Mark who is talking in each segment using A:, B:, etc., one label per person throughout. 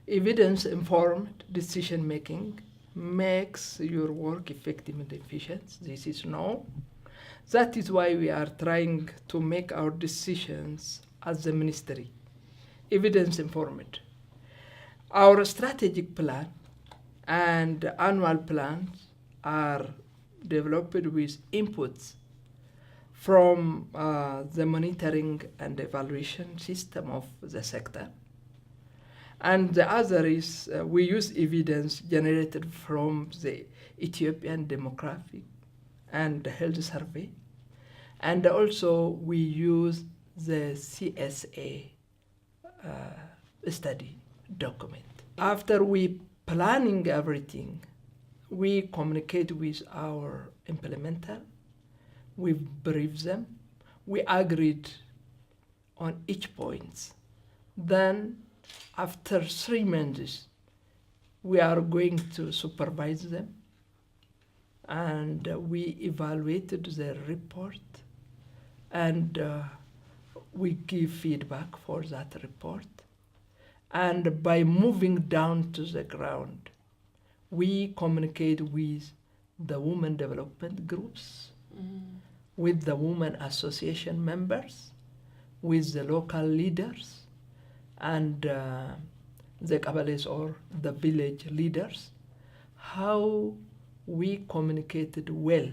A: Evidence-informed decision-making makes your work effective and efficient. This is known. That is why we are trying to make our decisions as the ministry evidence-informed. Our strategic plan and annual plans are developed with inputs from the monitoring and evaluation system of the sector. And the other is we use evidence generated from the Ethiopian demographic and health survey. And also we use the CSA study document. After we planning everything, we communicate with our implementer, we brief them, we agreed on each point. Then after 3 months, we are going to supervise them, and we evaluated the report, and we give feedback for that report. And by moving down to the ground, we communicate with the women development groups, with the women association members, with the local leaders, and the Kabbales or the village leaders, how we communicated well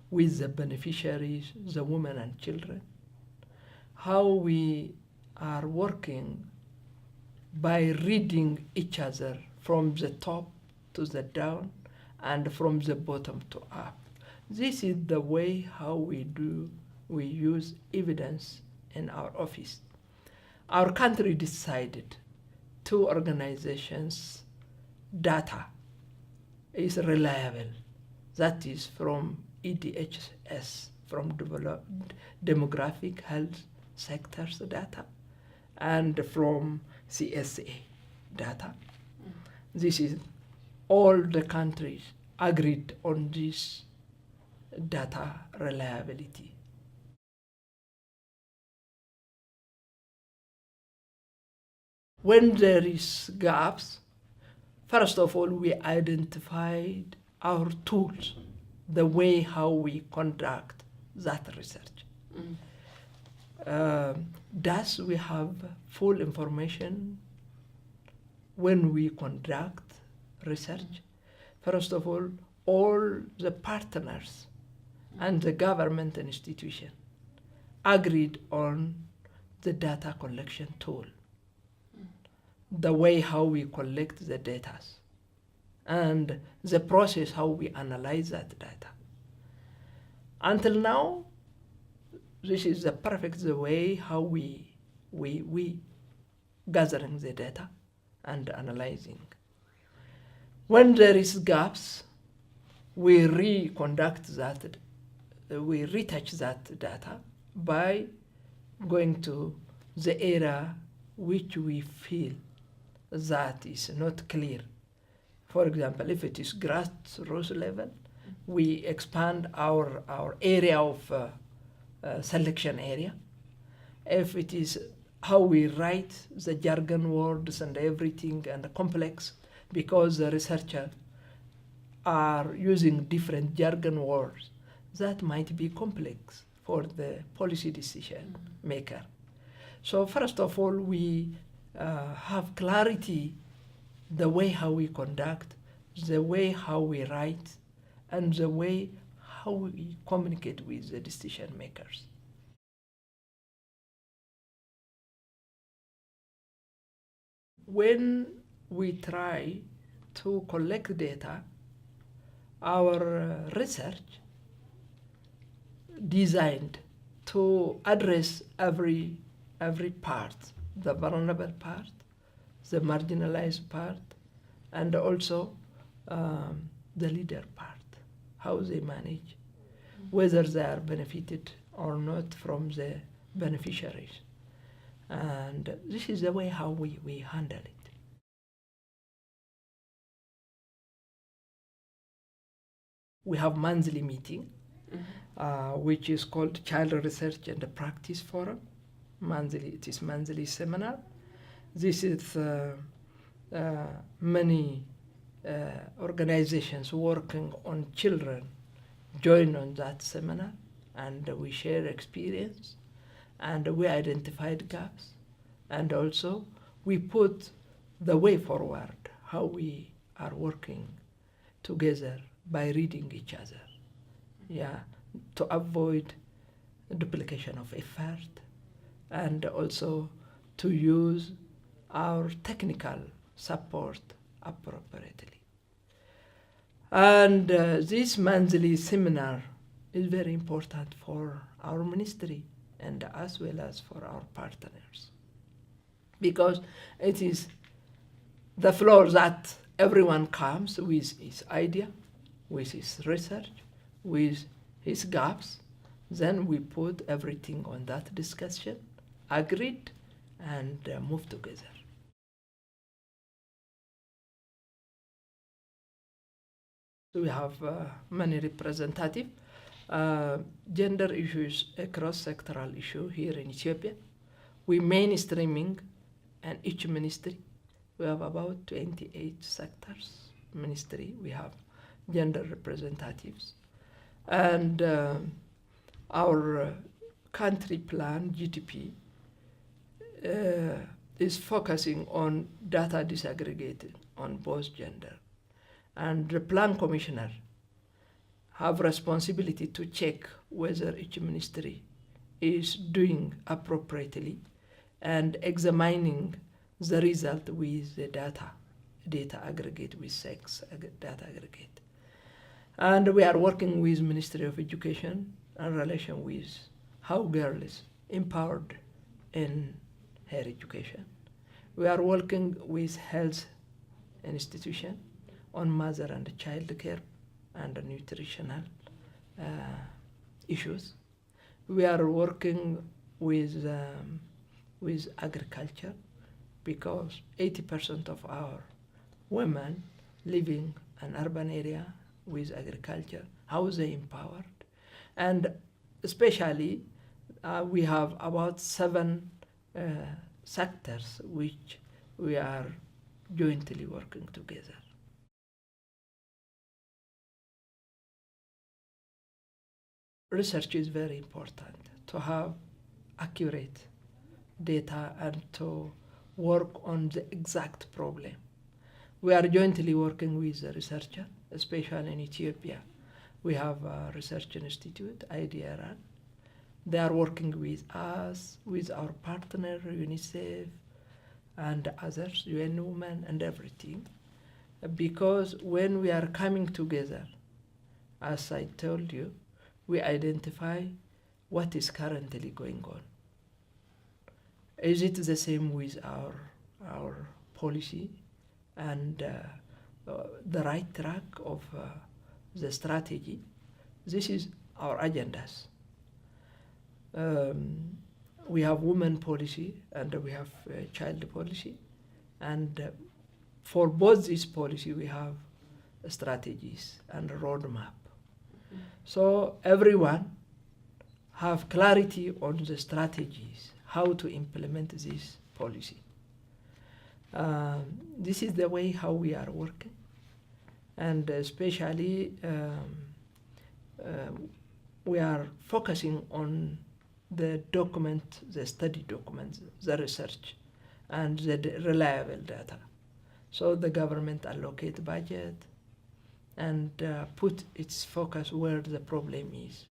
A: with the beneficiaries, the women and children, how we are working by reading each other from the top to the down and from the bottom to up. This is the way how we use evidence in our office. Our country decided 2 organizations' data is reliable. That is from EDHS, from demographic health sectors data, and from CSA data. This is all the countries agreed on this data reliability. When there is gaps, first of all, we identified our tools, the way how we conduct that research. Thus, we have full information when we conduct research. First of all the partners and the government institution agreed on the data collection tool, the way how we collect the data, and the process how we analyze that data. Until now, this is the perfect way how we gathering the data and analyzing. When there is gaps, we reconduct that, we retouch that data by going to the area which we feel that is not clear. For example, if it is grassroots level, we expand our area of selection area. If it is how we write the jargon words and everything and complex, because the researchers are using different jargon words, that might be complex for the policy decision maker. So first of all, we have clarity, the way how we conduct, the way how we write, and the way how we communicate with the decision makers. When we try to collect data, our research designed to address every part, the vulnerable part, the marginalized part, and also the leader part, how they manage, whether they are benefited or not from the beneficiaries. And this is the way how we handle it. We have monthly meeting, which is called Child Research and Practice Forum. It is monthly seminar. This is many organizations working on children joined on that seminar, and we shared experience, and we identified gaps, and also we put the way forward, how we are working together by reading each other, to avoid duplication of effort, and also to use our technical support appropriately. And this monthly seminar is very important for our ministry and as well as for our partners, because it is the floor that everyone comes with his idea, with his research, with his gaps. Then we put everything on that discussion, agreed, and move together. We have many representatives. Gender issues a cross-sectoral issue here in Ethiopia. We mainstreaming, and each ministry, we have about 28 sectors ministry. We have gender representatives. And our country plan, GTP, is focusing on data disaggregated on both gender. And the plan commissioner have responsibility to check whether each ministry is doing appropriately and examining the result with the data aggregate, with sex data aggregate. And we are working with Ministry of Education in relation with how girls empowered in her education. We are working with health institution on mother and child care and nutritional issues. We are working with agriculture, because 80% of our women living in urban area with agriculture, how they empowered. And especially we have about 7 sectors which we are jointly working together. Research is very important to have accurate data and to work on the exact problem. We are jointly working with the researcher, especially in Ethiopia. We have a research institute, IDRR. They are working with us, with our partner, UNICEF, and others, UN Women and everything. Because when we are coming together, as I told you, we identify what is currently going on. Is it the same with our policy and the right track of the strategy? This is our agendas. We have women policy and we have child policy, and for both these policy we have strategies and a roadmap. So everyone have clarity on the strategies, how to implement this policy. This is the way how we are working, and especially we are focusing on the document, the study documents, the research, and the reliable data. So the government allocate budget and put its focus where the problem is.